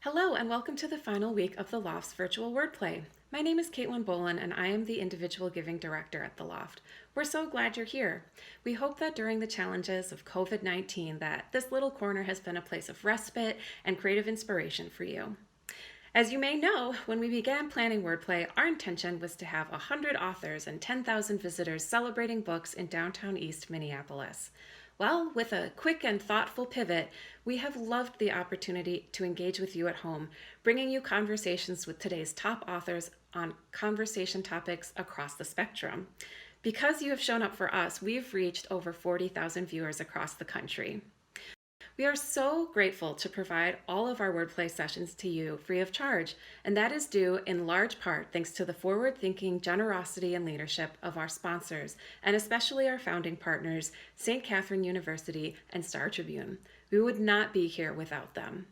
Hello and welcome to the final week of the Loft's virtual Wordplay. My name is Caitlin Bolin and I am the Individual Giving Director at the Loft. We're so glad you're here. We hope that during the challenges of COVID-19 that this little corner has been a place of respite and creative inspiration for you. As you may know, when we began planning Wordplay, our intention was to have 100 authors and 10,000 visitors celebrating books in downtown East Minneapolis. Well, with a quick and thoughtful pivot, we have loved the opportunity to engage with you at home, bringing you conversations with today's top authors on conversation topics across the spectrum. Because you have shown up for us, we've reached over 40,000 viewers across the country. We are so grateful to provide all of our Wordplay sessions to you free of charge, and that is due in large part thanks to the forward-thinking generosity and leadership of our sponsors, and especially our founding partners, St. Catherine University and Star Tribune. We would not be here without them.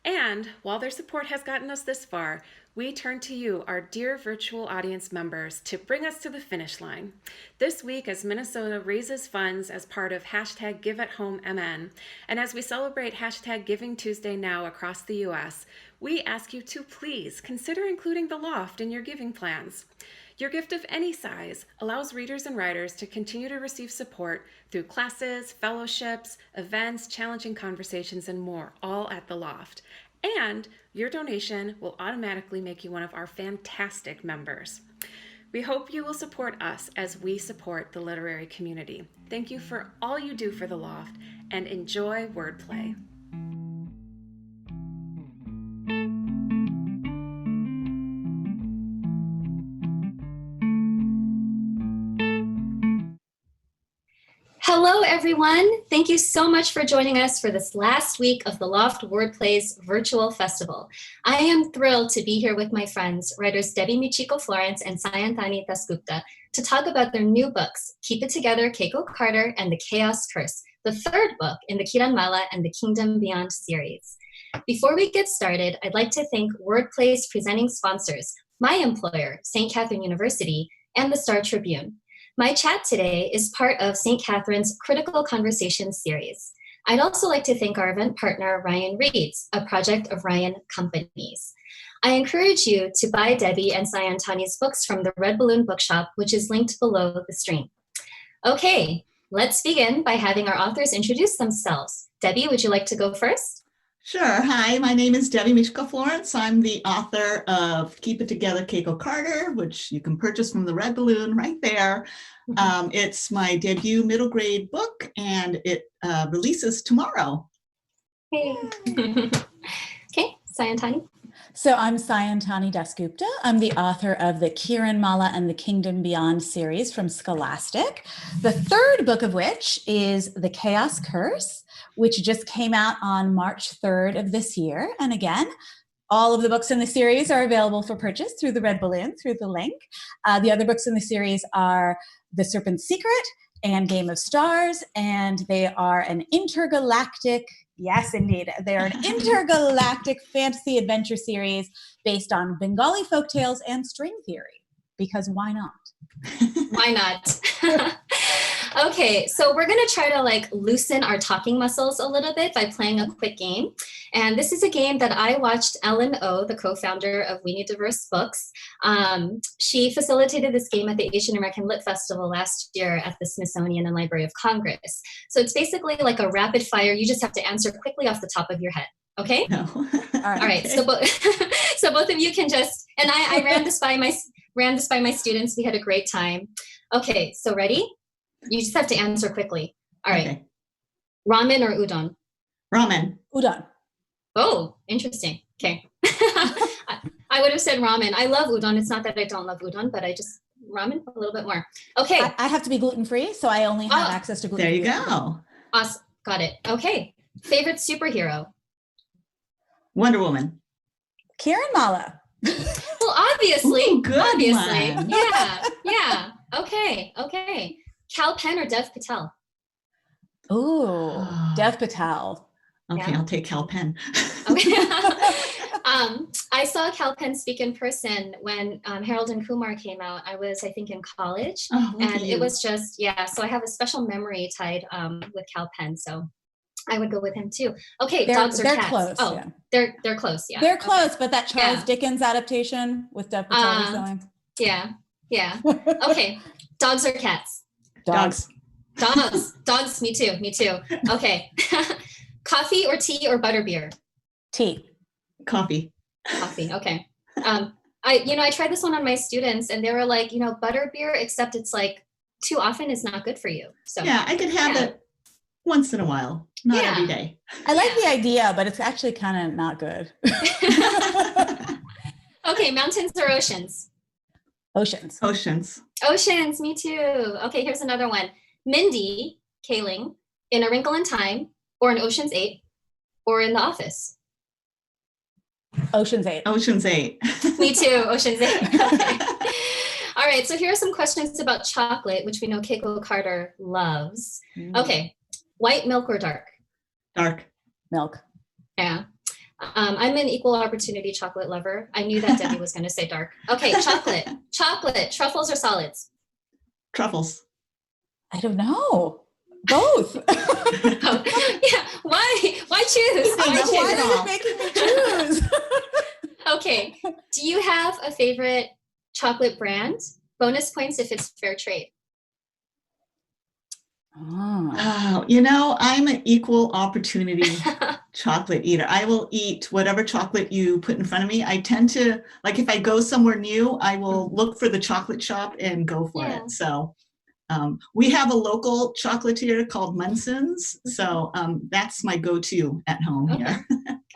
And while their support has gotten us this far, we turn to you, our dear virtual audience members, to bring us to the finish line. This week, as Minnesota raises funds as part of hashtag GiveAtHomeMN, and as we celebrate hashtag Giving Tuesday now across the U.S., we ask you to please consider including the Loft in your giving plans. Your gift of any size allows readers and writers to continue to receive support through classes, fellowships, events, challenging conversations, and more, all at the Loft. And your donation will automatically make you one of our fantastic members. We hope you will support us as we support the literary community. Thank you for all you do for the Loft, and enjoy Wordplay. Hello, everyone. Thank you so much for joining us for this last week of the Loft Wordplay's virtual festival. I am thrilled to be here with my friends, writers Debbi Michiko Florence and Sayantani DasGupta, to talk about their new books, Keep It Together, Keiko Carter, and The Chaos Curse, the third book in the Kiranmala and the Kingdom Beyond series. Before we get started, I'd like to thank Wordplay's presenting sponsors, my employer, St. Catherine University, and the Star Tribune. My chat today is part of St. Catherine's Critical Conversation series. I'd also like to thank our event partner, Ryan Reads, a project of Ryan Companies. I encourage you to buy Debbi and Sayantani's books from the Red Balloon Bookshop, which is linked below the stream. Okay, let's begin by having our authors introduce themselves. Debbi, would you like to go first? Sure. Hi, my name is Debbi Michiko Florence. I'm the author of Keep It Together, Keiko Carter, which you can purchase from the Red Balloon right there. It's my debut middle grade book, and it releases tomorrow. Hey. Okay, Sayantani. So I'm Sayantani DasGupta. I'm the author of the Kiranmala and the Kingdom Beyond series from Scholastic, the third book of which is The Chaos Curse, which just came out on March 3rd of this year. And again, all of the books in the series are available for purchase through the Red Balloon, through the link. The other books in the series are The Serpent's Secret and Game of Stars, and they are an intergalactic, yes indeed, they are an intergalactic fantasy adventure series based on Bengali folktales and string theory, because why not? Why not? Okay, so we're gonna try to loosen our talking muscles a little bit by playing a quick game. And this is a game that I watched Ellen O, the co-founder of We Need Diverse Books. She facilitated this game at the Asian American Lit Festival last year at the Smithsonian and Library of Congress. So it's basically like a rapid fire. You just have to answer quickly off the top of your head. Okay? No. All right. So, so both of you can just, and I ran this by my students. We had a great time. Okay. So ready? You just have to answer quickly. All right. Okay. Ramen or udon? Ramen. Udon. Oh, interesting. Okay. I would have said ramen. I love udon. It's not that I don't love udon, but I just ramen a little bit more. Okay. I have to be gluten-free, so I only have access to gluten-free. There you go. Awesome. Got it. Okay. Favorite superhero? Wonder Woman. Kiranmala. Well, obviously. Ooh, good obviously. one. Yeah. Okay. Kal Penn or Dev Patel? Ooh, Dev Patel. Okay, Yeah. I'll take Kal Penn. Okay. I saw Kal Penn speak in person when Harold and Kumar came out. I was, I think, in college. Oh, look And at you. it was just, so I have a special memory tied with Kal Penn. So I would go with him too. Okay, dogs or they're cats? close. Oh, Yeah. they're close. Yeah, They're okay. close, but that Charles Yeah. Dickens adaptation with Dev Patel selling. Yeah. Okay, dogs or cats? Dogs. Dogs. Me too. Okay. Coffee or tea or butterbeer? Tea. Coffee. Coffee. Okay. I tried this one on my students and they were like, butterbeer, except it's like too often is not good for you. So Yeah, I could have it once in a while, not every day. I like the idea, but it's actually kind of not good. Okay, mountains or oceans? Oceans. Oceans, me too. Okay, here's another one. Mindy Kaling in A Wrinkle in Time or in Ocean's 8 or in The Office? Ocean's 8. Ocean's 8. Me too, Ocean's 8. Okay. All right, so here are some questions about chocolate, which we know Keiko Carter loves. Okay, white milk or dark? Dark. Milk. Yeah. I'm an equal opportunity chocolate lover. I knew that Debbie was going to say dark. Okay, chocolate, truffles or solids? Truffles. I don't know. Both. Oh, yeah. Why choose? Why are you making me choose? Okay. Do you have a favorite chocolate brand? Bonus points if it's fair trade. Oh, I'm an equal opportunity chocolate eater. I will eat whatever chocolate you put in front of me. I tend to, like, if I go somewhere new, I will look for the chocolate shop and go for it. So we have a local chocolatier called Munson's. So that's my go-to at home here.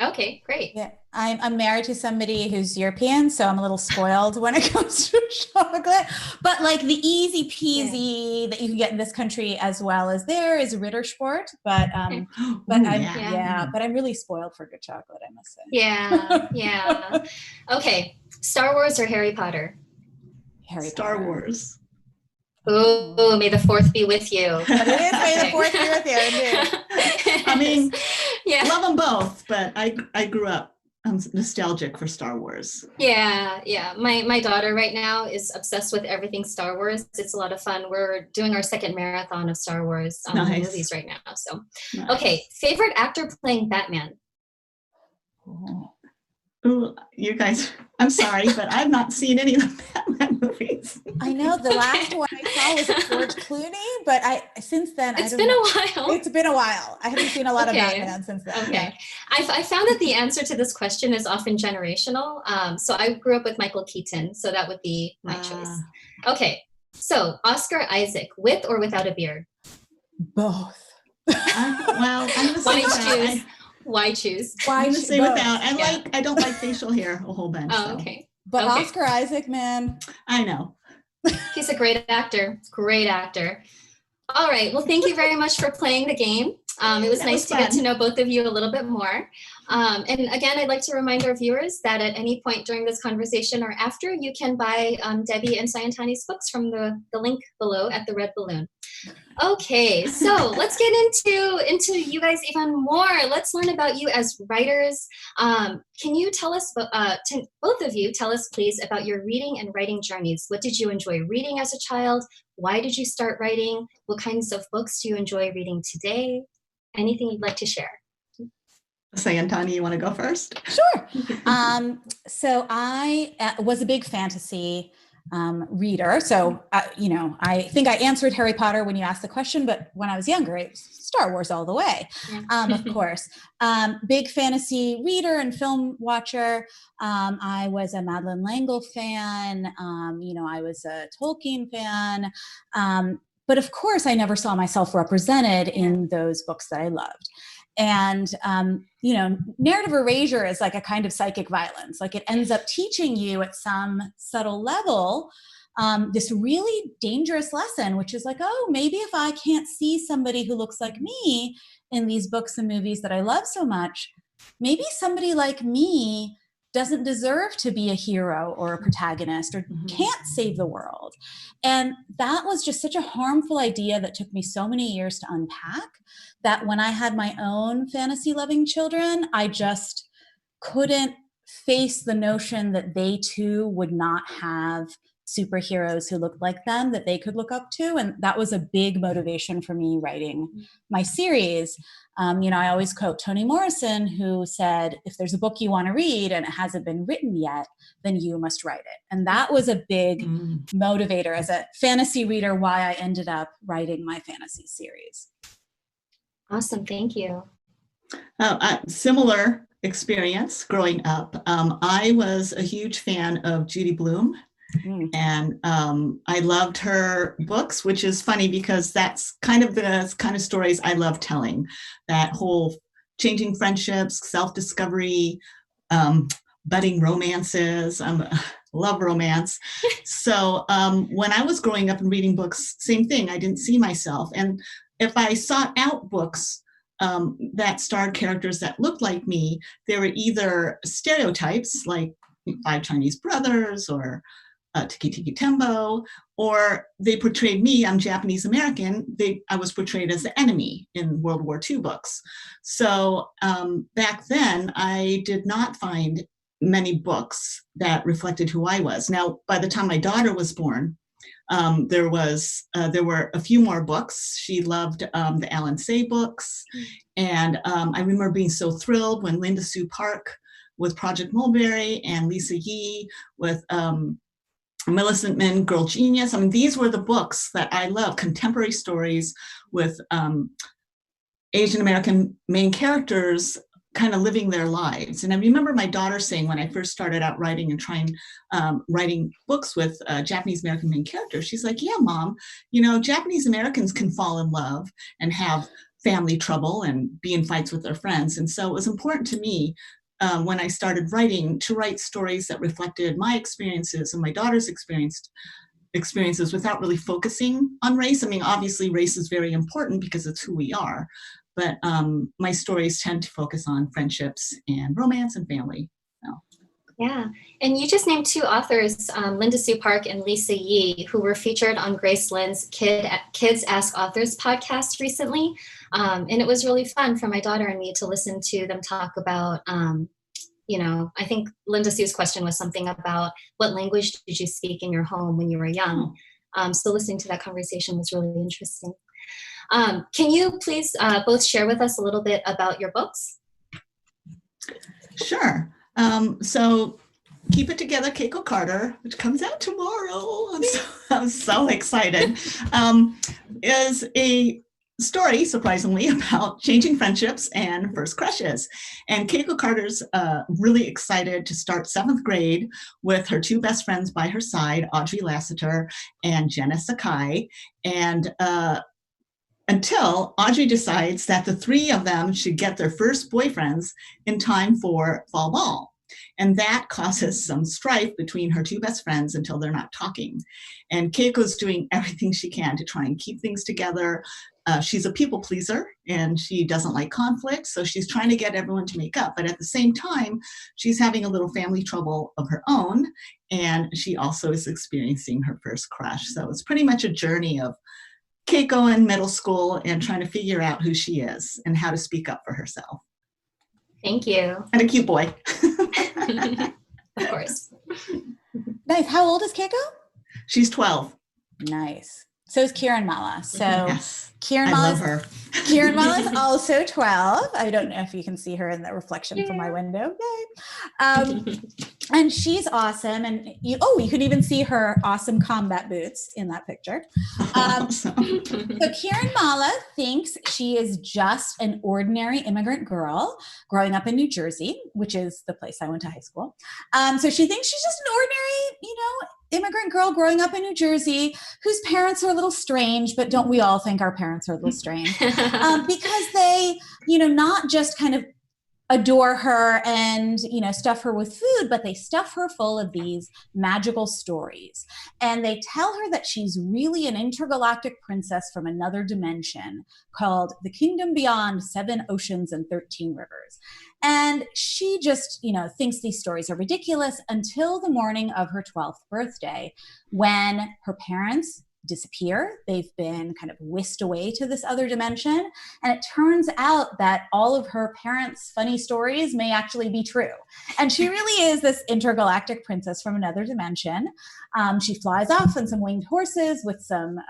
Okay, great. Yeah, I'm married to somebody who's European, so I'm a little spoiled when it comes to chocolate. But like the easy peasy that you can get in this country as well as there is Rittersport. But I'm really spoiled for good chocolate, I must say. Yeah. Okay, Star Wars or Harry Potter? Star Wars. Oh, may the fourth be with you. But it is may the fourth be with you, indeed. I mean, love them both, but I grew up nostalgic for Star Wars. Yeah. My daughter right now is obsessed with everything Star Wars. It's a lot of fun. We're doing our second marathon of Star Wars movies right now. So, Okay, favorite actor playing Batman? Ooh, you guys, I'm sorry, but I've not seen any of the Batman movies. I know the last one I saw was George Clooney, but since then It's been a while. I haven't seen a lot of Batman since then. Okay. I found that the answer to this question is often generational. So I grew up with Michael Keaton, so that would be my choice. Okay. So Oscar Isaac, with or without a beard? Both. I'm gonna say Why choose? I'm gonna say without. I don't like facial hair a whole bunch. Oh, okay. But Oscar Isaac, man. I know. He's a great actor. Great actor. All right. Well, thank you very much for playing the game. It was nice to get to know both of you a little bit more. And again, I'd like to remind our viewers that at any point during this conversation or after, you can buy Debbi and Sayantani's books from the link below at the red balloon. Okay, so let's get into you guys even more. Let's learn about you as writers. Can you tell us, both of you, tell us please about your reading and writing journeys. What did you enjoy reading as a child? Why did you start writing? What kinds of books do you enjoy reading today? Anything you'd like to share? Sayantani, you want to go first? Sure. So I was a big fantasy reader. So, I think I answered Harry Potter when you asked the question, but when I was younger, it was Star Wars all the way, of course. Big fantasy reader and film watcher. I was a Madeleine L'Engle fan. I was a Tolkien fan. But of course, I never saw myself represented in those books that I loved. And, narrative erasure is like a kind of psychic violence. Like it ends up teaching you at some subtle level this really dangerous lesson, which is like, oh, maybe if I can't see somebody who looks like me in these books and movies that I love so much, maybe somebody like me doesn't deserve to be a hero or a protagonist or can't save the world. And that was just such a harmful idea that took me so many years to unpack, that when I had my own fantasy-loving children, I just couldn't face the notion that they too would not have superheroes who looked like them that they could look up to. And that was a big motivation for me writing my series. I always quote Toni Morrison, who said, if there's a book you want to read and it hasn't been written yet, then you must write it. And that was a big motivator as a fantasy reader, why I ended up writing my fantasy series. Awesome. Thank you. Similar experience growing up. I was a huge fan of Judy Blume. And I loved her books, which is funny because that's kind of the kind of stories I love telling. That whole changing friendships, self-discovery, budding romances. Love romance. So when I was growing up and reading books, same thing. I didn't see myself. And if I sought out books that starred characters that looked like me, they were either stereotypes like Five Chinese Brothers or Tiki Tiki Tembo, or they portrayed me, I'm Japanese American, I was portrayed as the enemy in World War II books. So back then, I did not find many books that reflected who I was. Now, by the time my daughter was born, there were a few more books. She loved the Alan Say books. And I remember being so thrilled when Linda Sue Park with Project Mulberry and Lisa Yee with Millicent Min, Girl Genius. I mean, these were the books that I love, contemporary stories with Asian American main characters kind of living their lives. And I remember my daughter saying when I first started out writing and trying writing books with Japanese American main characters, she's like, yeah, Mom, Japanese Americans can fall in love and have family trouble and be in fights with their friends. And so it was important to me when I started writing to write stories that reflected my experiences and my daughter's experiences without really focusing on race. I mean, obviously race is very important because it's who we are, but my stories tend to focus on friendships and romance and family. So. Yeah, and you just named two authors, Linda Sue Park and Lisa Yee, who were featured on Grace Lynn's Kids Ask Authors podcast recently. And it was really fun for my daughter and me to listen to them talk about, I think Linda Sue's question was something about what language did you speak in your home when you were young? So listening to that conversation was really interesting. Can you please both share with us a little bit about your books? Sure. So Keep It Together, Keiko Carter, which comes out tomorrow. I'm so excited. Is a story, surprisingly, about changing friendships and first crushes. And Keiko Carter's really excited to start 7th grade with her two best friends by her side, Audrey Lassiter and Jenna Sakai. And until Audrey decides that the three of them should get their first boyfriends in time for fall ball. And that causes some strife between her two best friends until they're not talking. And Keiko's doing everything she can to try and keep things together. She's a people pleaser and she doesn't like conflict. So she's trying to get everyone to make up. But at the same time, she's having a little family trouble of her own. And she also is experiencing her first crush. So it's pretty much a journey of Keiko in middle school and trying to figure out who she is and how to speak up for herself. Thank you. And a cute boy. Of course. Nice. How old is Keiko? She's 12. Nice. So is Kiranmala. So yes, Kiranmala, I love her. Kiranmala is also 12. I don't know if you can see her in the reflection from my window. Yay. And she's awesome. And you can even see her awesome combat boots in that picture. So Kiranmala thinks she is just an ordinary immigrant girl growing up in New Jersey, which is the place I went to high school. So she thinks she's just an ordinary, immigrant girl growing up in New Jersey whose parents are a little strange, but don't we all think our parents are a little strange? Because they, not just kind of adore her and stuff her with food, but they stuff her full of these magical stories, and they tell her that she's really an intergalactic princess from another dimension called the Kingdom Beyond 7 Oceans and 13 Rivers. And she just thinks these stories are ridiculous until the morning of her 12th birthday, when her parents disappear. They've been kind of whisked away to this other dimension. And it turns out that all of her parents' funny stories may actually be true. And she really is this intergalactic princess from another dimension. She flies off on some winged horses with some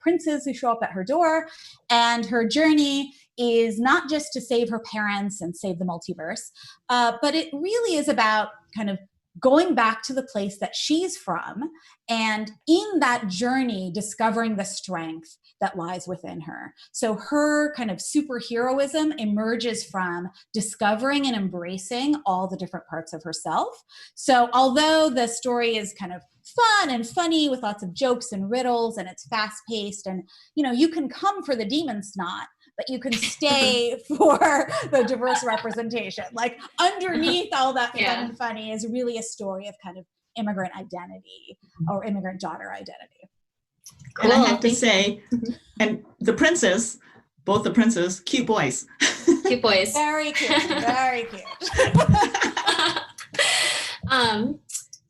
princes who show up at her door. And her journey is not just to save her parents and save the multiverse, but it really is about kind of going back to the place that she's from, and in that journey, discovering the strength that lies within her. So her kind of superheroism emerges from discovering and embracing all the different parts of herself. So although the story is kind of fun and funny with lots of jokes and riddles, and it's fast paced, and you can come for the demon snot, but you can stay for the diverse representation. Like underneath all that fun and funny is really a story of kind of immigrant identity or immigrant daughter identity. Cool. And I have to say, and the princes, both the princes, cute boys. Cute boys. Very cute, very cute.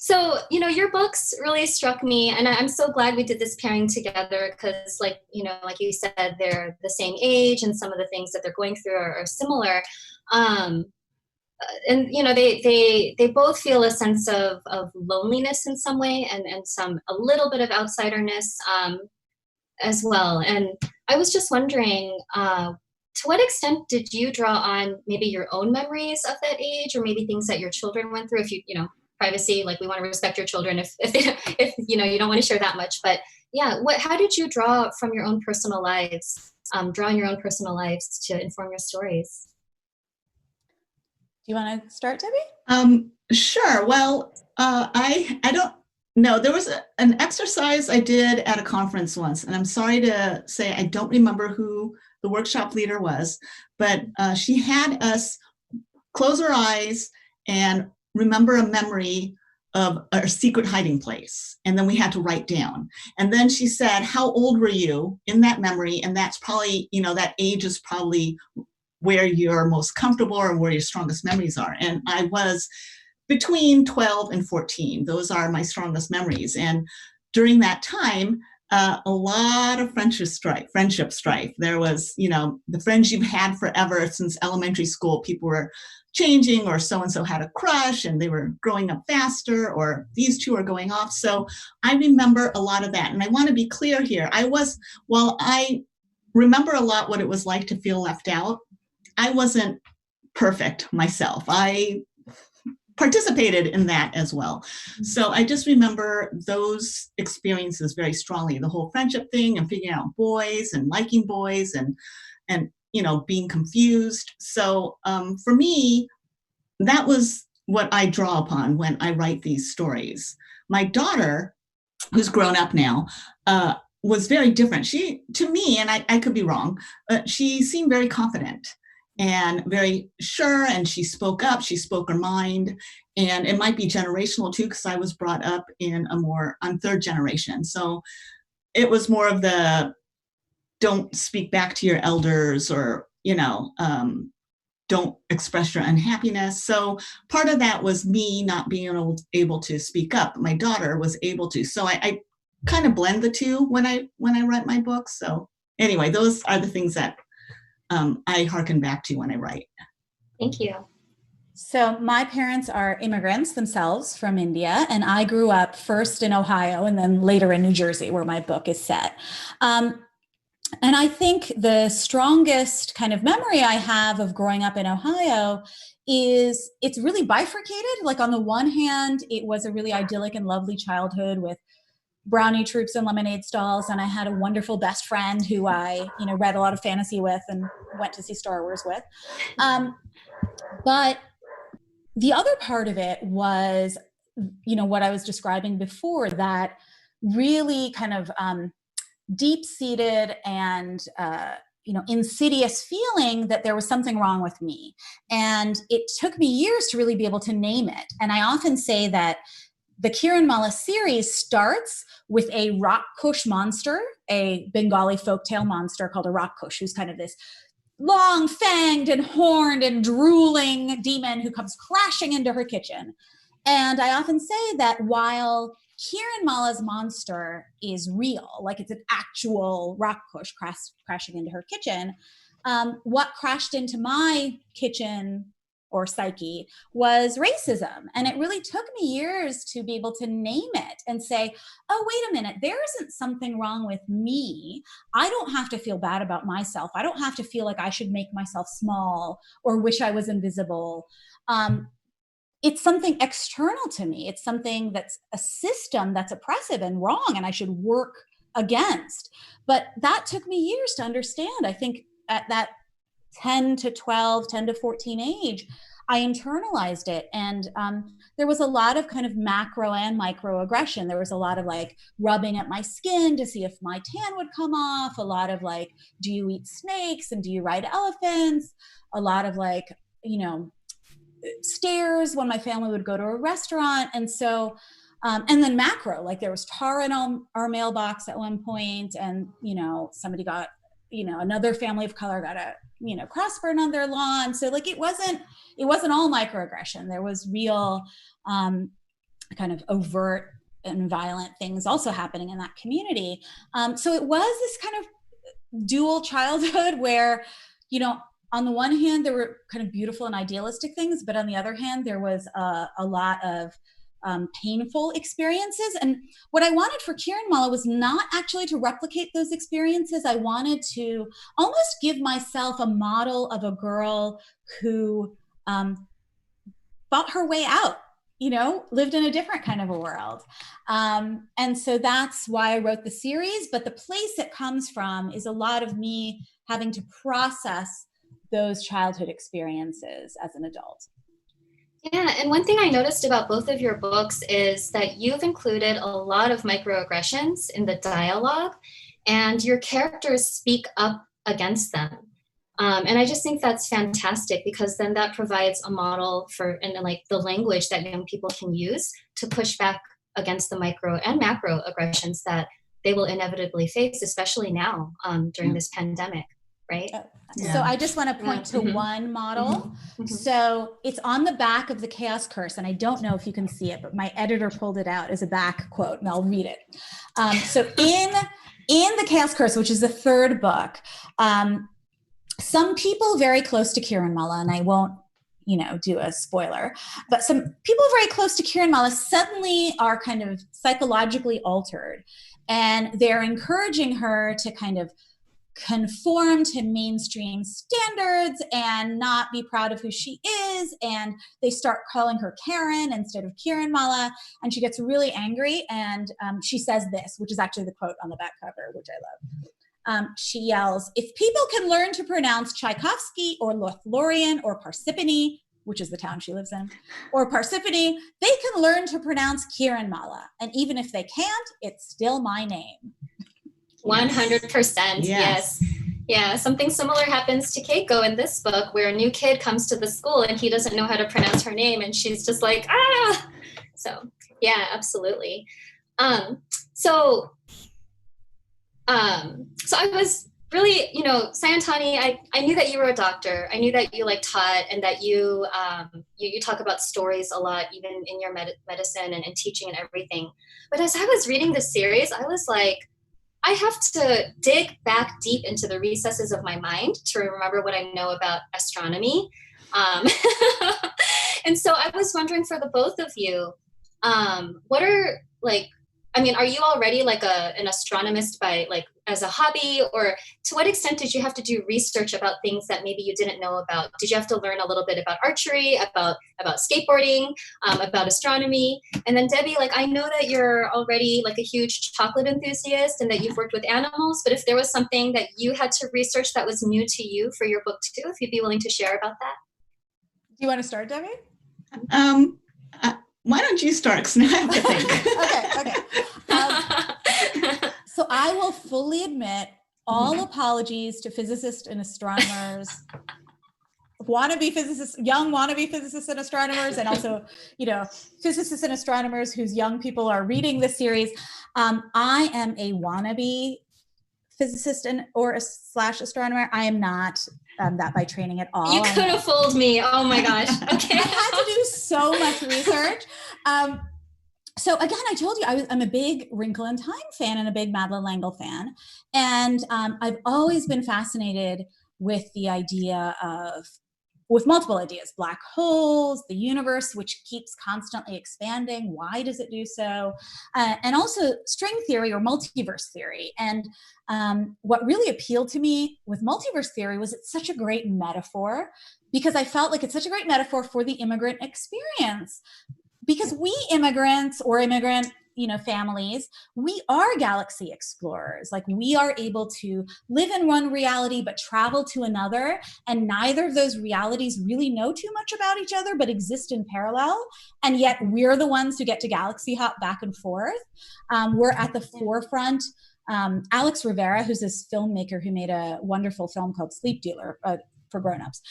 So, your books really struck me, and I'm so glad we did this pairing together because, like you said, they're the same age, and some of the things that they're going through are similar. And they both feel a sense of loneliness in some way, and a little bit of outsiderness as well. And I was just wondering, to what extent did you draw on maybe your own memories of that age, or maybe things that your children went through? If privacy, like we want to respect your children if you don't want to share that much, but how did you draw from your own personal lives, to inform your stories? Do you want to start, Debbie? Sure. Well, I don't know. There was an exercise I did at a conference once, and I'm sorry to say I don't remember who the workshop leader was, but she had us close our eyes and remember a memory of a secret hiding place. And then we had to write down. And then she said, how old were you in that memory? And that's probably, that age is probably where you're most comfortable or where your strongest memories are. And I was between 12 and 14. Those are my strongest memories. And during that time, a lot of friendship strife. There was, the friends you've had forever since elementary school, people were changing, or so-and-so had a crush and they were growing up faster, or these two are going off. So I remember a lot of that. And I want to be clear here. While I remember a lot what it was like to feel left out, I wasn't perfect myself. I participated in that as well. So I just remember those experiences very strongly, the whole friendship thing and figuring out boys and liking boys and being confused. So for me, that was what I draw upon when I write these stories. My daughter, who's grown up now, was very different. She, to me, and I could be wrong, she seemed very confident and very sure, and she spoke up, she spoke her mind, and it might be generational too, because I was brought up I'm third generation. So it was more of the don't speak back to your elders, or, don't express your unhappiness. So part of that was me not being able to speak up. My daughter was able to. So I kind of blend the two when I write my books. So anyway, those are the things that I hearken back to when I write. Thank you. So my parents are immigrants themselves from India, and I grew up first in Ohio and then later in New Jersey, where my book is set. And I think the strongest kind of memory I have of growing up in Ohio is it's really bifurcated. Like on the one hand, it was a really idyllic and lovely childhood with brownie troops and lemonade stalls. And I had a wonderful best friend who I, read a lot of fantasy with and went to see Star Wars with. But the other part of it was, what I was describing before, that really kind of deep-seated and insidious feeling that there was something wrong with me. And it took me years to really be able to name it. And I often say that the Kiranmala series starts with a Rakkush monster, a Bengali folktale monster called a Rakkush, who's kind of this long-fanged and horned and drooling demon who comes crashing into her kitchen. And I often say that while Kiranmala's monster is real, like it's an actual Rakkush crashing into her kitchen, what crashed into my kitchen or psyche was racism. And it really took me years to be able to name it and say, oh, wait a minute, there isn't something wrong with me. I don't have to feel bad about myself. I don't have to feel like I should make myself small or wish I was invisible. It's something external to me. It's something that's a system that's oppressive and wrong and I should work against. But that took me years to understand. I think at that 10 to 14 age, I internalized it. And there was a lot of kind of macro and microaggression. There was a lot of like rubbing at my skin to see if my tan would come off. A lot of like, do you eat snakes and do you ride elephants? A lot of like, stares when my family would go to a restaurant. And so, and then macro, like there was tar in our mailbox at one point, and, somebody got, another family of color got a, cross burn on their lawn. So like, it wasn't all microaggression. There was real kind of overt and violent things also happening in that community. So it was this kind of dual childhood where, on the one hand, there were kind of beautiful and idealistic things, but on the other hand, there was a lot of painful experiences. And what I wanted for Kiranmala was not actually to replicate those experiences. I wanted to almost give myself a model of a girl who fought her way out, lived in a different kind of a world. And so that's why I wrote the series. But the place it comes from is a lot of me having to process those childhood experiences as an adult. Yeah, and one thing I noticed about both of your books is that you've included a lot of microaggressions in the dialogue, and your characters speak up against them. And I just think that's fantastic, because then that provides a model for, and like the language that young people can use to push back against the micro and macro aggressions that they will inevitably face, especially now during this pandemic. Right? Yeah. So I just want to point to one model. So it's on the back of the Chaos Curse, and I don't know if you can see it, but my editor pulled it out as a back quote, and I'll read it. So in the Chaos Curse, which is the third book, some people very close to Kiranmala, and I won't do a spoiler, but some people very close to Kiranmala suddenly are kind of psychologically altered, and they're encouraging her to kind of conform to mainstream standards and not be proud of who she is. And they start calling her Karen instead of Kiranmala. And she gets really angry. And she says this, which is actually the quote on the back cover, which I love. She yells, "If people can learn to pronounce Tchaikovsky or Lothlorien or Parsippany," which is the town she lives in, or Parsippany, "they can learn to pronounce Kiranmala. And even if they can't, it's still my name." 100%. Yes. Yeah. Something similar happens to Keiko in this book, where a new kid comes to the school and he doesn't know how to pronounce her name, and she's just like, ah. So yeah, absolutely. So I was really, Sayantani, I knew that you were a doctor. I knew that you taught, and that you talk about stories a lot, even in your medicine and teaching and everything. But as I was reading the series, I was like, I have to dig back deep into the recesses of my mind to remember what I know about astronomy. And so I was wondering, for the both of you, what are are you already an astronomist by as a hobby, or to what extent did you have to do research about things that maybe you didn't know about? Did you have to learn a little bit about archery, about skateboarding, about astronomy? And then Debbie, like, I know that you're already like a huge chocolate enthusiast and that you've worked with animals, but if there was something that you had to research that was new to you for your book too, if you'd be willing to share about that. Do you want to start, Debbie? Why don't you start? Because now I have to think. Okay. So I will fully admit all apologies to physicists and astronomers, young wannabe physicists and astronomers, and also, physicists and astronomers whose young people are reading this series. I am a wannabe physicist or / astronomer. I am not that by training at all. You could have fooled me. Oh my gosh. Okay. I had to do so much research. So again, I told you I'm a big Wrinkle in Time fan and a big Madeleine L'Engle fan. And I've always been fascinated with the idea with multiple ideas, black holes, the universe, which keeps constantly expanding. Why does it do so? And also string theory or multiverse theory. And what really appealed to me with multiverse theory was it's such a great metaphor, because I felt like it's such a great metaphor for the immigrant experience. Because we immigrants or immigrant, families, we are galaxy explorers. Like, we are able to live in one reality, but travel to another. And neither of those realities really know too much about each other, but exist in parallel. And yet we're the ones who get to galaxy hop back and forth. We're at the forefront. Alex Rivera, who's this filmmaker who made a wonderful film called Sleep Dealer for grownups,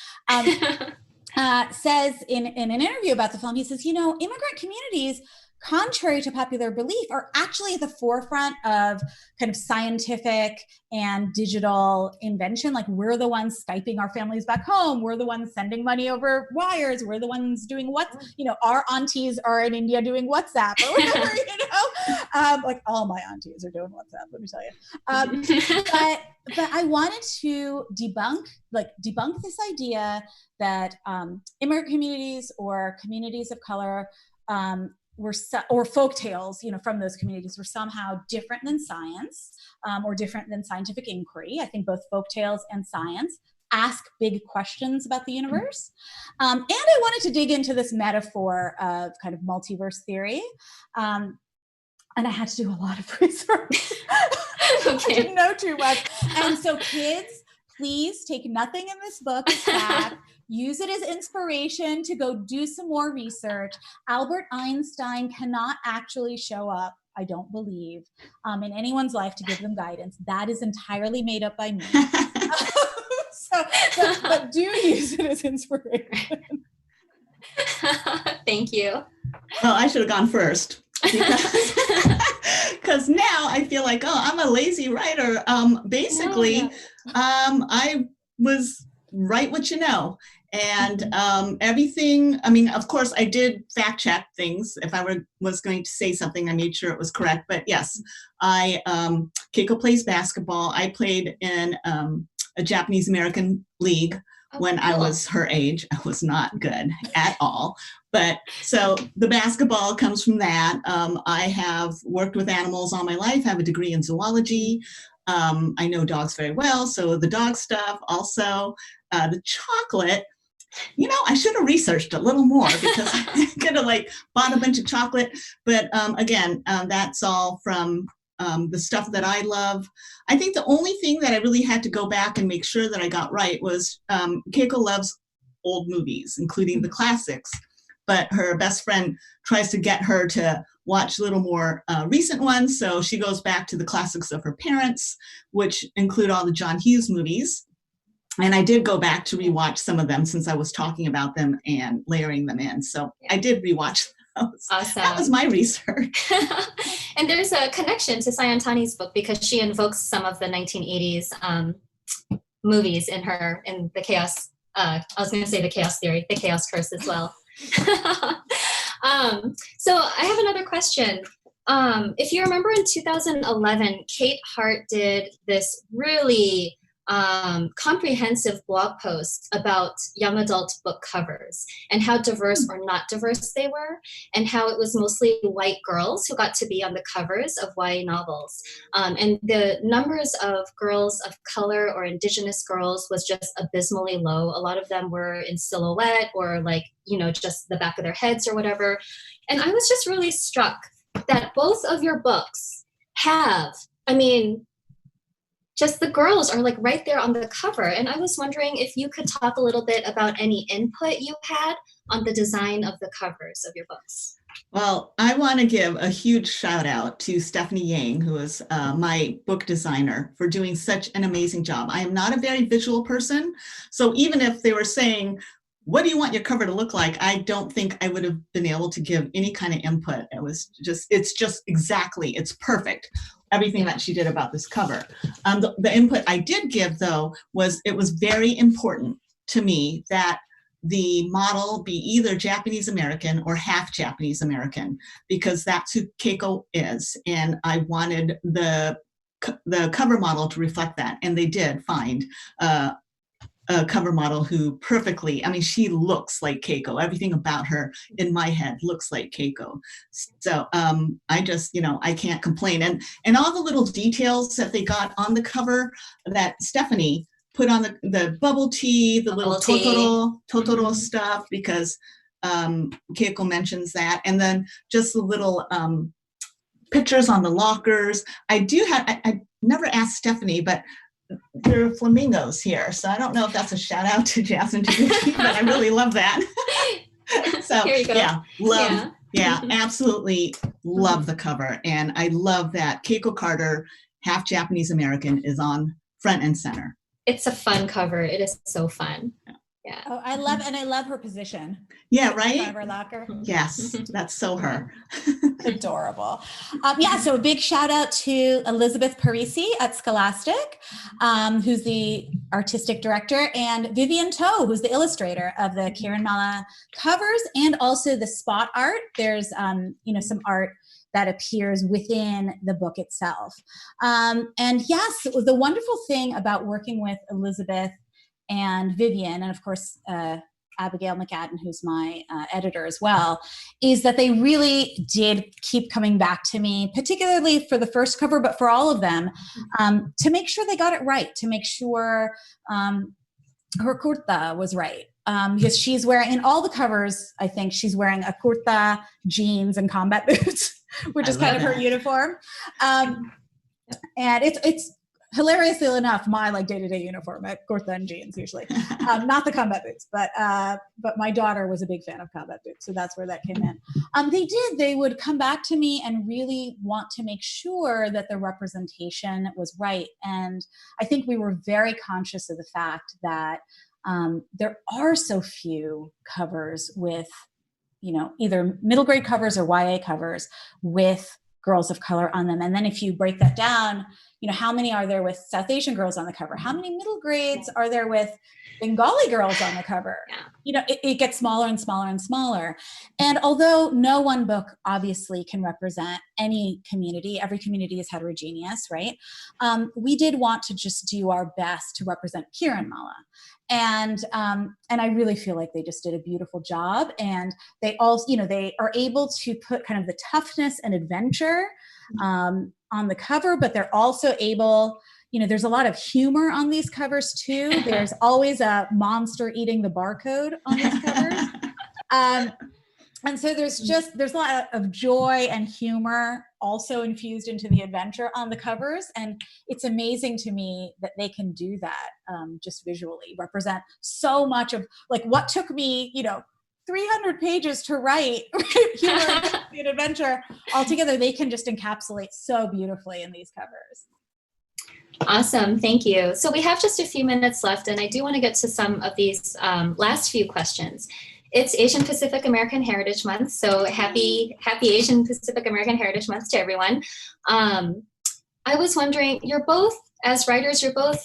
says in an interview about the film, he says, immigrant communities, contrary to popular belief, are actually at the forefront of kind of scientific and digital invention. Like, we're the ones Skyping our families back home. We're the ones sending money over wires. We're the ones doing our aunties are in India doing WhatsApp or whatever, like, all my aunties are doing WhatsApp, let me tell you. But I wanted to debunk this idea that immigrant communities or communities of color or folk tales, from those communities were somehow different than science or different than scientific inquiry. I think both folk tales and science ask big questions about the universe. And I wanted to dig into this metaphor of kind of multiverse theory. And I had to do a lot of research. Okay. I didn't know too much. And so kids, please take nothing in this book as fact. Use it as inspiration to go do some more research. Albert Einstein cannot actually show up, I don't believe, in anyone's life to give them guidance. That is entirely made up by me. But do use it as inspiration. Thank you. Well, I should have gone first. Because now I feel like, I'm a lazy writer. Basically, I was write what you know. And everything, of course, I did fact check things. If I was going to say something, I made sure it was correct. But yes, Keiko plays basketball. I played in a Japanese American league when I was her age. I was not good at all. But so the basketball comes from that. I have worked with animals all my life, have a degree in zoology. I know dogs very well. So the dog stuff, also the chocolate, I should have researched a little more because I could have bought a bunch of chocolate. But again, that's all from the stuff that I love. I think the only thing that I really had to go back and make sure that I got right was Keiko loves old movies, including the classics. But her best friend tries to get her to watch a little more recent ones. So she goes back to the classics of her parents, which include all the John Hughes movies. And I did go back to rewatch some of them since I was talking about them and layering them in. So I did rewatch those. Awesome. That was my research. And there's a connection to Sayantani's book because she invokes some of the 1980s movies in the chaos. I was going to say the chaos theory, the chaos curse as well. So I have another question. If you remember in 2011, Kate Hart did this really comprehensive blog post about young adult book covers and how diverse or not diverse they were, and how it was mostly white girls who got to be on the covers of YA novels. And the numbers of girls of color or indigenous girls was just abysmally low. A lot of them were in silhouette or like, just the back of their heads or whatever. And I was just really struck that both of your books have, just the girls are like right there on the cover. And I was wondering if you could talk a little bit about any input you had on the design of the covers of your books. Well, I want to give a huge shout out to Stephanie Yang, who is my book designer, for doing such an amazing job. I am not a very visual person. So even if they were saying, what do you want your cover to look like? I don't think I would have been able to give any kind of input. It's just exactly, it's perfect. Everything that she did about this cover. The input I did give, though, was it was very important to me that the model be either Japanese American or half Japanese American, because that's who Keiko is. And I wanted the cover model to reflect that. And they did find a cover model who perfectly, she looks like Keiko. Everything about her in my head looks like Keiko. So I just, I can't complain. And all the little details that they got on the cover that Stephanie put on the bubble tea, the little Totoro stuff, because Keiko mentions that. And then just the little pictures on the lockers. I never asked Stephanie, but there are flamingos here. So I don't know if that's a shout out to Jasmine Taguchi, but I really love that. So here you go. Absolutely love the cover. And I love that Keiko Carter, half Japanese American, is on front and center. It's a fun cover. It is so fun. Yeah. Oh, I love her position. Yeah, right? Driver locker. Yes, that's so her. Adorable. So a big shout out to Elizabeth Parisi at Scholastic, who's the artistic director, and Vivian Toe, who's the illustrator of the Kiranmala covers and also the spot art. There's, some art that appears within the book itself. And yes, the wonderful thing about working with Elizabeth and Vivian, and of course, Abigail McAdden, who's my editor as well, is that they really did keep coming back to me, particularly for the first cover, but for all of them, to make sure they got it right, to make sure her kurta was right. Because she's wearing, in all the covers, I think she's wearing a kurta, jeans, and combat boots, which is kind of her uniform. And it's hilariously enough, my day-to-day uniform at kurta and jeans usually, not the combat boots, but my daughter was a big fan of combat boots, so that's where that came in. They would come back to me and really want to make sure that the representation was right. And I think we were very conscious of the fact that there are so few covers with, either middle grade covers or YA covers with girls of color on them. And then if you break that down, how many are there with South Asian girls on the cover? How many middle grades are there with Bengali girls on the cover? It gets smaller and smaller and smaller. And although no one book obviously can represent any community, every community is heterogeneous, right? We did want to just do our best to represent Kiranmala. And I really feel like they just did a beautiful job. And they also, they are able to put kind of the toughness and adventure on the cover, but they're also able, there's a lot of humor on these covers too. There's always a monster eating the barcode on these covers. And so there's a lot of joy and humor also infused into the adventure on the covers. And it's amazing to me that they can do that just visually, represent so much of what took me, 300 pages to write humor and adventure altogether. They can just encapsulate so beautifully in these covers. Awesome. Thank you. So we have just a few minutes left, and I do want to get to some of these last few questions. It's Asian Pacific American Heritage Month, so happy Asian Pacific American Heritage Month to everyone. I was wondering, you're both, as writers, you're both,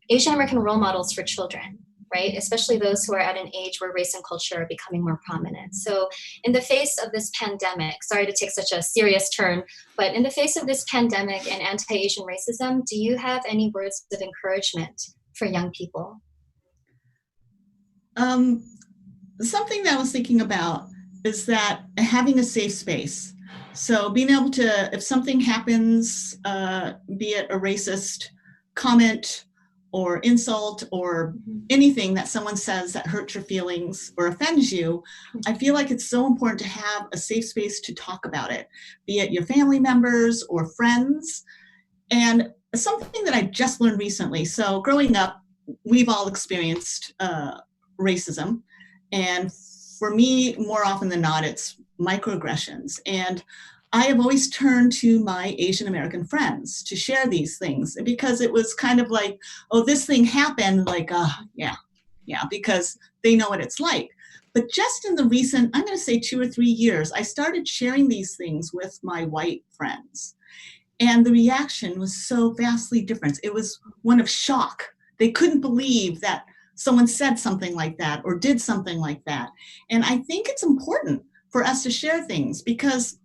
Asian American role models for children, right? Especially those who are at an age where race and culture are becoming more prominent. So in the face of this pandemic, sorry to take such a serious turn, but in the face of this pandemic and anti-Asian racism, do you have any words of encouragement for young people? Something that I was thinking about is that having a safe space. So being able to, if something happens, be it a racist comment or insult or anything that someone says that hurts your feelings or offends you, I feel like it's so important to have a safe space to talk about it, be it your family members or friends. And something that I just learned recently. So growing up, we've all experienced racism. And for me, more often than not, it's microaggressions. And I have always turned to my Asian American friends to share these things because it was kind of like, oh, this thing happened, like, yeah, because they know what it's like. But just in the recent, I'm going to say 2 or 3 years, I started sharing these things with my white friends. And the reaction was so vastly different. It was one of shock. They couldn't believe that someone said something like that or did something like that. And I think it's important for us to share things because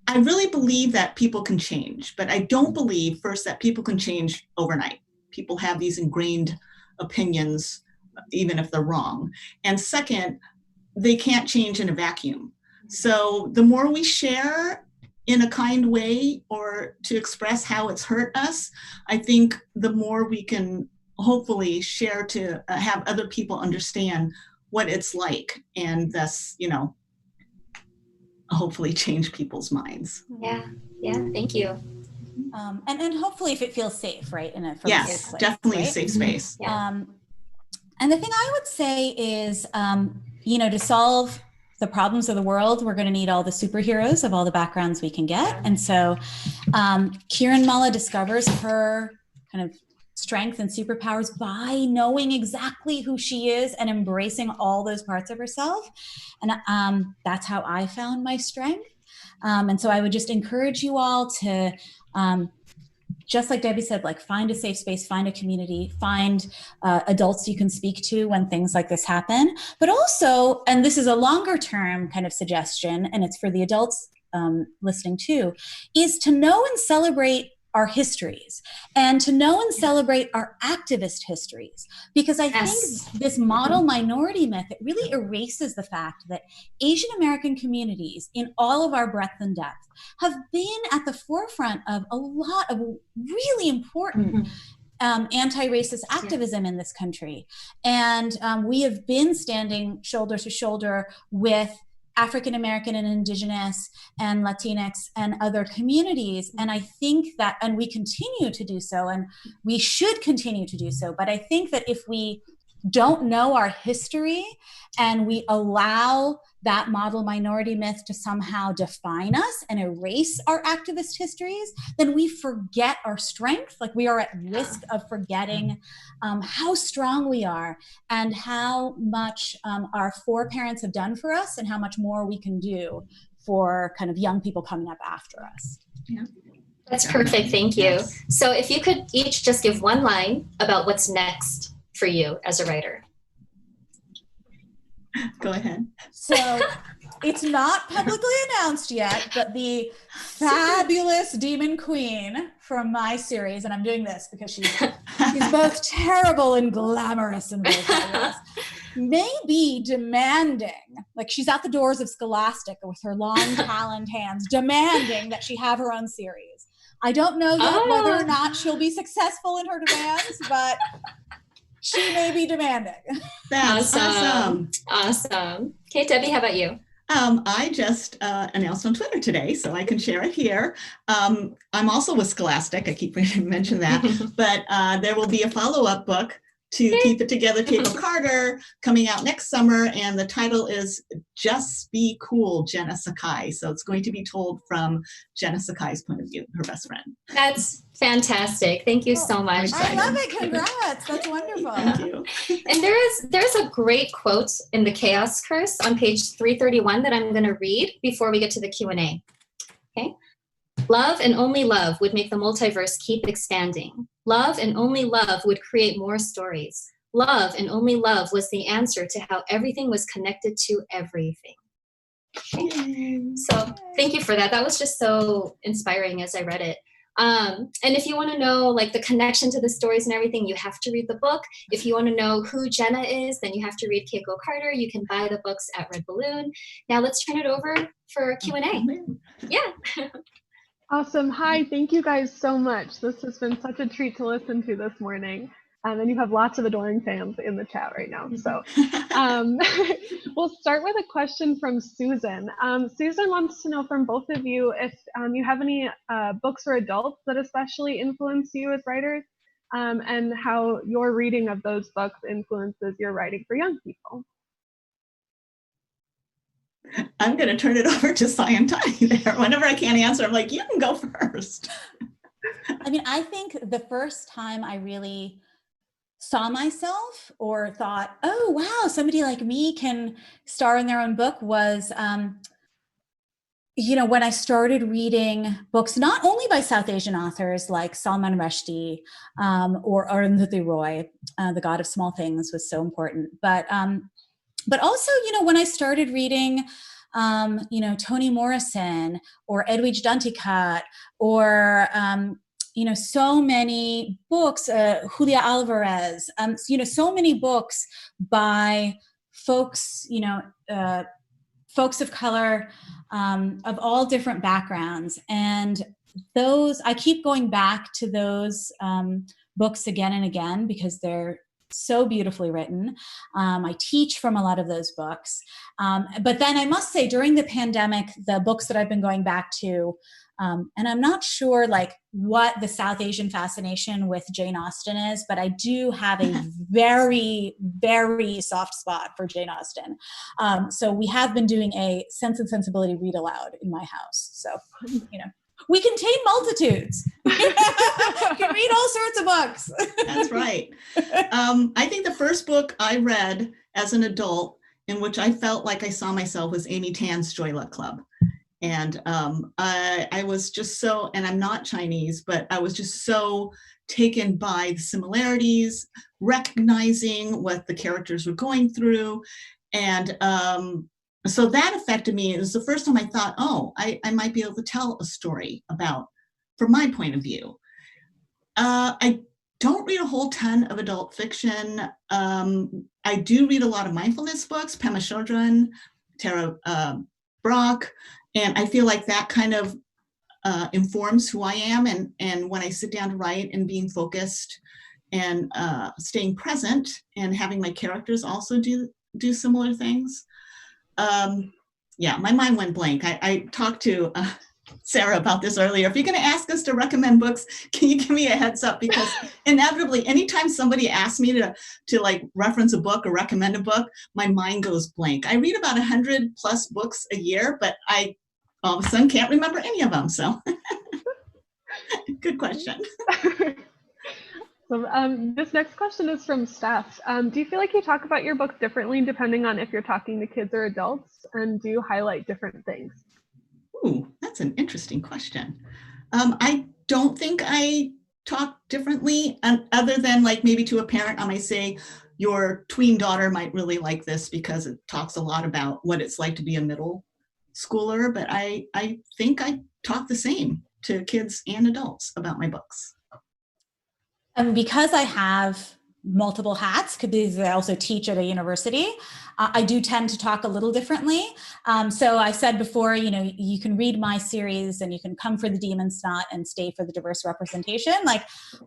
I really believe that people can change, but I don't believe first that people can change overnight. People have these ingrained opinions, even if they're wrong. And second, they can't change in a vacuum. So the more we share in a kind way or to express how it's hurt us, I think the more we can hopefully share to have other people understand what it's like and thus, hopefully change people's minds. Yeah, thank you. And hopefully if it feels safe, right? Yes, safe place, definitely right? a safe space. Yeah. And the thing I would say is, to solve the problems of the world, we're going to need all the superheroes of all the backgrounds we can get. And so Kiranmala discovers her kind of strength and superpowers by knowing exactly who she is and embracing all those parts of herself. And that's how I found my strength. And so I would just encourage you all to, just like Debbie said, like find a safe space, find a community, find adults you can speak to when things like this happen. But also, and this is a longer term kind of suggestion, and it's for the adults listening too, is to know and celebrate our histories and to know and celebrate our activist histories. Because I think this model minority myth, it really erases the fact that Asian American communities in all of our breadth and depth have been at the forefront of a lot of really important anti-racist activism in this country. And we have been standing shoulder to shoulder with African American and Indigenous and Latinx and other communities. And I think that, and we continue to do so, and we should continue to do so. But I think that if we don't know our history and we allow that model minority myth to somehow define us and erase our activist histories, then we forget our strength. Like we are at risk of forgetting how strong we are and how much our foreparents have done for us and how much more we can do for kind of young people coming up after us. Yeah. That's perfect, thank you. So if you could each just give one line about what's next for you as a writer. Go ahead. So it's not publicly announced yet, but the fabulous Demon Queen from my series, and I'm doing this because she's both terrible and glamorous and very fabulous, may be demanding, like she's at the doors of Scholastic with her long taloned hands, demanding that she have her own series. I don't know yet whether or not she'll be successful in her demands, but she may be demanding. That's awesome. Awesome. Okay, Debbie, how about you? I just announced on Twitter today, so I can share it here. I'm also with Scholastic. I keep mentioning that, but there will be a follow-up book to Keep It Together, Keiko Carter, coming out next summer, and the title is Just Be Cool, Jenna Sakai. So it's going to be told from Jenna Sakai's point of view, her best friend. That's fantastic. Thank you so much. I love it. Congrats. That's wonderful. Thank you. And there's a great quote in The Chaos Curse on page 331 that I'm going to read before we get to the Q&A. Okay. Love and only love would make the multiverse keep expanding. Love and only love would create more stories. love and only love was the answer to how everything was connected to everything. So thank you for that. That was just so inspiring as I read it. And if you want to know like the connection to the stories and everything, you have to read the book. If you want to know who Jenna is, then you have to read Keiko Carter. You can buy the books at Red Balloon. Now let's turn it over for Q&A. Yeah. Awesome. Hi, thank you guys so much. This has been such a treat to listen to this morning. And you have lots of adoring fans in the chat right now. So we'll start with a question from Susan. Susan wants to know from both of you if you have any books for adults that especially influence you as writers, and how your reading of those books influences your writing for young people. I'm going to turn it over to Sayantani there. Whenever I can't answer, I'm like, you can go first. I mean, I think the first time I really saw myself or thought, oh, wow, somebody like me can star in their own book was, when I started reading books, not only by South Asian authors like Salman Rushdie or Arundhati Roy, The God of Small Things was so important. But also, when I started reading, Toni Morrison or Edwidge Danticat or, so many books, Julia Alvarez, so many books by folks, folks of color, of all different backgrounds. And those, I keep going back to those books again and again because they're so beautifully written. I teach from a lot of those books. But then I must say, during the pandemic, the books that I've been going back to, and I'm not sure what the South Asian fascination with Jane Austen is, but I do have a very, very soft spot for Jane Austen. So we have been doing a Sense and Sensibility read aloud in my house. So, we contain multitudes. You can read all sorts of books. That's right. I think the first book I read as an adult in which I felt like I saw myself was Amy Tan's Joy Luck Club. And I was just so, and I'm not Chinese, but I was just so taken by the similarities, recognizing what the characters were going through. And so that affected me. It was the first time I thought, oh, I might be able to tell a story from my point of view. I don't read a whole ton of adult fiction. I do read a lot of mindfulness books, Pema Chodron, Tara Brach, and I feel like that kind of informs who I am. And when I sit down to write and being focused and staying present and having my characters also do similar things. Yeah, my mind went blank. I talked to Sarah about this earlier. If you're going to ask us to recommend books, can you give me a heads up? Because inevitably, anytime somebody asks me to reference a book or recommend a book, my mind goes blank. I read about 100 plus books a year, but I all of a sudden can't remember any of them. So good question. So this next question is from Steph. Do you feel like you talk about your books differently depending on if you're talking to kids or adults? And do you highlight different things? Ooh, that's an interesting question. I don't think I talk differently, other than maybe to a parent, I might say, your tween daughter might really like this because it talks a lot about what it's like to be a middle schooler. But I think I talk the same to kids and adults about my books. Because I have multiple hats, because I also teach at a university, I do tend to talk a little differently. So I said before, you can read my series and you can come for the demon snot and stay for the diverse representation.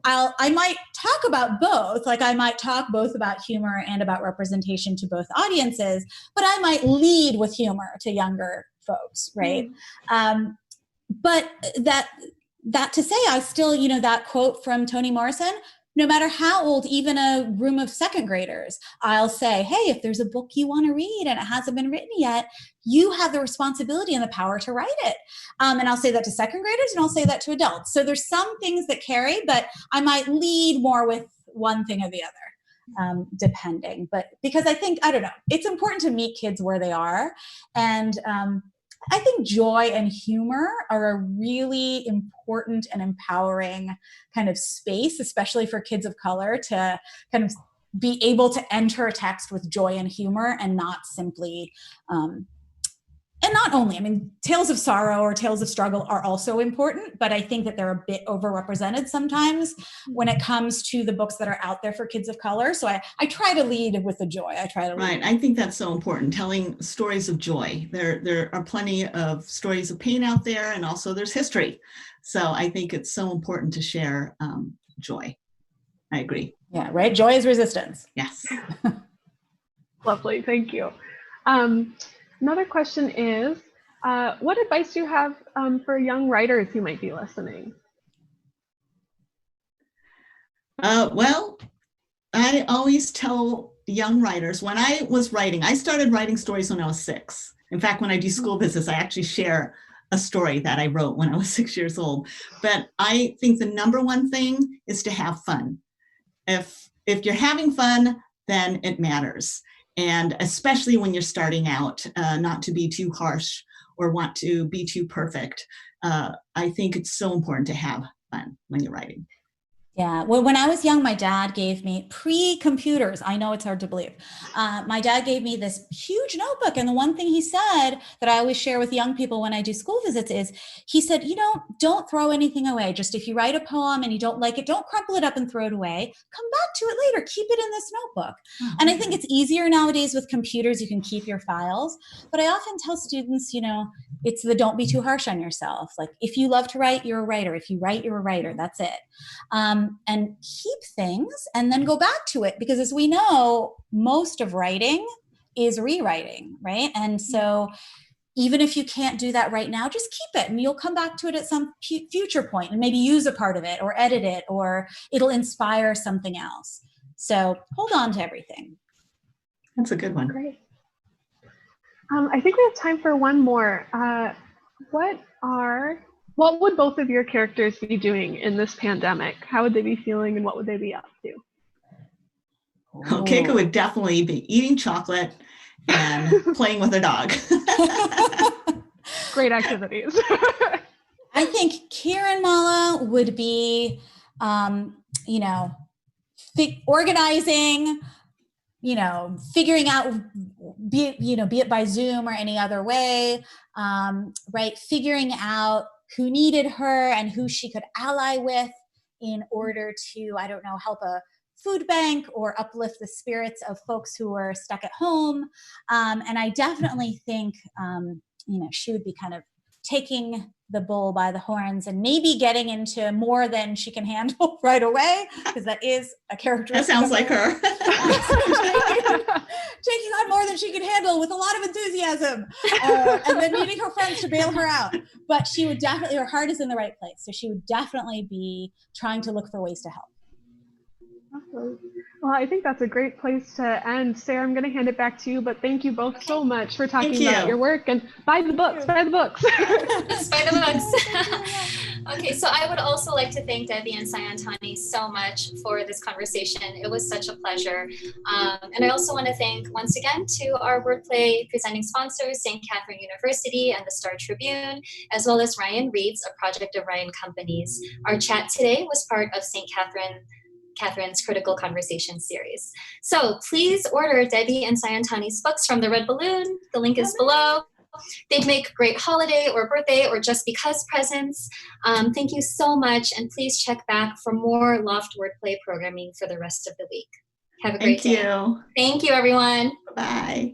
I might talk about both. I might talk both about humor and about representation to both audiences, but I might lead with humor to younger folks, right? But that to say, I still, that quote from Toni Morrison, no matter how old, even a room of second graders, I'll say, hey, if there's a book you want to read and it hasn't been written yet, you have the responsibility and the power to write it. And I'll say that to second graders and I'll say that to adults. So there's some things that carry, but I might lead more with one thing or the other, depending. But because I think, I don't know, it's important to meet kids where they are. And I think joy and humor are a really important and empowering kind of space, especially for kids of color, to kind of be able to enter a text with joy and humor and not simply, and not only, I mean, tales of sorrow or tales of struggle are also important, but I think that they're a bit overrepresented sometimes when it comes to the books that are out there for kids of color. So I try to lead with the joy. Right. I think that's so important, telling stories of joy. There are plenty of stories of pain out there, and also there's history. So I think it's so important to share joy. I agree. Yeah, right. Joy is resistance. Yes. Lovely. Thank you. Another question is, what advice do you have for young writers who might be listening? Well, I always tell young writers, when I was writing, I started writing stories when I was 6. In fact, when I do school visits, I actually share a story that I wrote when I was 6 years old. But I think the number one thing is to have fun. If you're having fun, then it matters. And especially when you're starting out, not to be too harsh or want to be too perfect. I think it's so important to have fun when you're writing. Yeah. Well, when I was young, my dad gave me pre-computers. I know it's hard to believe. My dad gave me this huge notebook. And the one thing he said that I always share with young people when I do school visits is, he said, don't throw anything away. Just if you write a poem and you don't like it, don't crumple it up and throw it away. Come back to it later. Keep it in this notebook. Oh, and I think it's easier nowadays with computers. You can keep your files. But I often tell students, it's the don't be too harsh on yourself. Like, if you love to write, you're a writer. If you write, you're a writer. That's it. And keep things and then go back to it, because as we know, most of writing is rewriting, right? And so even if you can't do that right now, just keep it and you'll come back to it at some future point and maybe use a part of it or edit it, or it'll inspire something else. So hold on to everything. That's a good one. Great. I think we have time for one more. What would both of your characters be doing in this pandemic? How would they be feeling and what would they be up to? Oh, Keiko would definitely be eating chocolate and playing with her dog. Great activities. I think Kiranmala would be, organizing, figuring out, be it by Zoom or any other way, right? Figuring out who needed her and who she could ally with in order to, help a food bank or uplift the spirits of folks who are stuck at home. And I definitely think, she would be kind of taking the bull by the horns and maybe getting into more than she can handle right away, because that is a characteristic. That sounds like her. Taking on more than she can handle with a lot of enthusiasm, and then needing her friends to bail her out. But she would definitely, her heart is in the right place. So she would definitely be trying to look for ways to help. Awesome. Well, I think that's a great place to end. Sarah, I'm going to hand it back to you, but thank you both so much for talking about your work, and buy the books, buy the books. Yes, buy the books. Okay, so I would also like to thank Debbi and Sayantani so much for this conversation. It was such a pleasure. And I also want to thank once again to our Wordplay presenting sponsors, St. Catherine University and the Star Tribune, as well as Ryan Reads, a project of Ryan Companies. Our chat today was part of St. Catherine's Critical Conversation series. So please order Debbi and Sayantani's books from the Red Balloon. The link is below. They make great holiday or birthday or just because presents. Thank you so much, and please check back for more Loft Wordplay programming for the rest of the week. Have a great day. Thank you. Thank you, everyone. Bye.